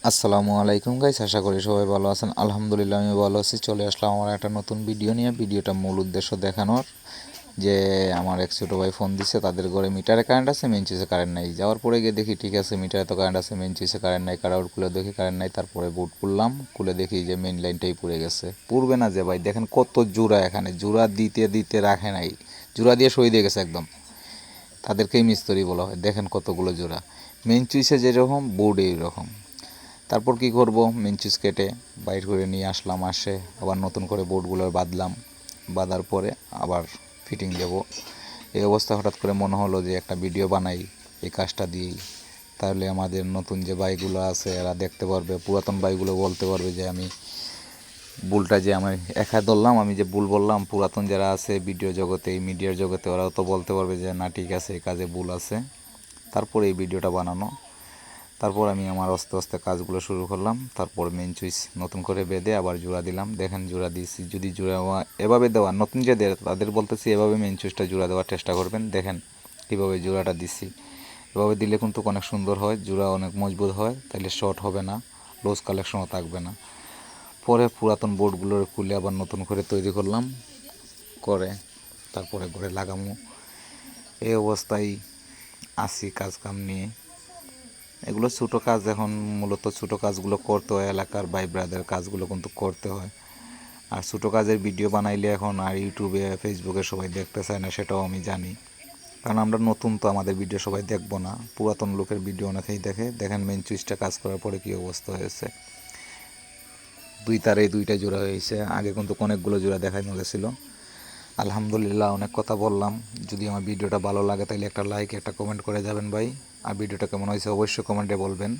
আসসালামু আলাইকুম গাইস, আশা করি সবাই ভালো আছেন। আলহামদুলিল্লাহ আমি ভালো আছি। চলে আসলাম আমার একটা নতুন ভিডিও নিয়ে। ভিডিওটা মূল উদ্দেশ্য দেখানোর যে আমার এক ছোটো ভাই ফোন দিচ্ছে, তাদের ঘরে মিটারে কারেন্ট আছে, মেইন সুইচে কারেন্ট নাই। যাওয়ার পরে গিয়ে দেখি ঠিক আছে, মিটারে তো কারেন্ট আছে, মেইন সুইচে কারেন্ট নাই। কারাউট খুলে দেখি কারেন্ট নাই। তারপরে বুট খুললাম, খুলে দেখি যে মেইন লাইনটাই পুড়ে গেছে। পুড়বে না যে ভাই, দেখেন কত জোড়া, এখানে জোড়া দিতে দিতে রাখে নাই, জোড়া দিয়ে সই দিয়ে গেছে একদম। তাদেরকেই মিস্ত্রি বলা হয়। দেখেন কতগুলো জোড়া, মেইন সুইচে যেরকম বোর্ডে এইরকম। তারপর কি করব, মেইন সুইচ কেটে বাইর করে নিয়ে আসলাম। আবার নতুন করে বোর্ডগুলো বাঁধলাম। বাঁধার পরে আবার ফিটিং দেব। এই অবস্থা হঠাৎ করে মনে হলো যে একটা ভিডিও বানাই এই কাজটা দিয়েই। তাহলে আমাদের নতুন যে বাইকগুলো আছে এরা দেখতে পারবে, পুরাতন বাইকগুলো বলতে পারবে যে আমি ভুলটা যে আমি একা ধরলাম, আমি যে ভুল বললাম, পুরাতন যারা আছে ভিডিও জগতে, এই মিডিয়ার জগতে, ওরাও তো বলতে পারবে যে না ঠিক আছে, এই কাজে ভুল আছে। তারপরে এই ভিডিওটা বানানো। তারপর আমি আমার আস্তে আস্তে কাজগুলো শুরু করলাম। তারপর মেইন সুইচ নতুন করে বেঁধে আবার জোড়া দিলাম। দেখেন জোড়া দিয়েছি। যদি জোড়া এভাবে দেওয়া, নতুন যে তাদের বলতেছি এভাবে মেইন সুইচটা জোড়া দেওয়ার চেষ্টা করবেন। দেখেন কীভাবে জোড়াটা দিছি। এভাবে দিলে কিন্তু অনেক সুন্দর হয়, জোড়া অনেক মজবুত হয়, তাহলে শর্ট হবে না, লুজ কালেকশনও থাকবে না। পরে পুরাতন বোর্ডগুলোর খুলে আবার নতুন করে তৈরি করলাম, করে তারপরে ঘরে লাগামো। এই অবস্থায় আসি কাজ কাম নিয়ে। এগুলো ছোটো কাজ, এখন মূলত ছোটো কাজগুলো করতে হয়, এলাকার ভাই ব্রাদার কাজগুলো কিন্তু করতে হয়। আর ছোটো কাজের ভিডিও বানাইলে এখন আর ইউটিউবে ফেসবুকে সবাই দেখতে চায় না, সেটাও আমি জানি। কারণ আমরা নতুন, তো আমাদের ভিডিও সবাই দেখবো না, পুরাতন লোকের ভিডিও অনেকেই দেখে। দেখেন মেইন সুইচটা কাজ করার পরে কী অবস্থা হয়েছে। দুই তারে দুইটা জোড়া হয়েছে, আগে কিন্তু অনেকগুলো জোড়া দেখানো গেছিলো। আলহামদুলিল্লাহ, অনেক কথা বললাম। যদি আমার ভিডিওটা ভালো লাগে তাহলে একটা লাইক, একটা কমেন্ট করে যাবেন ভাই। আর ভিডিওটা কেমন হয়েছে অবশ্যই কমেন্টে বলবেন।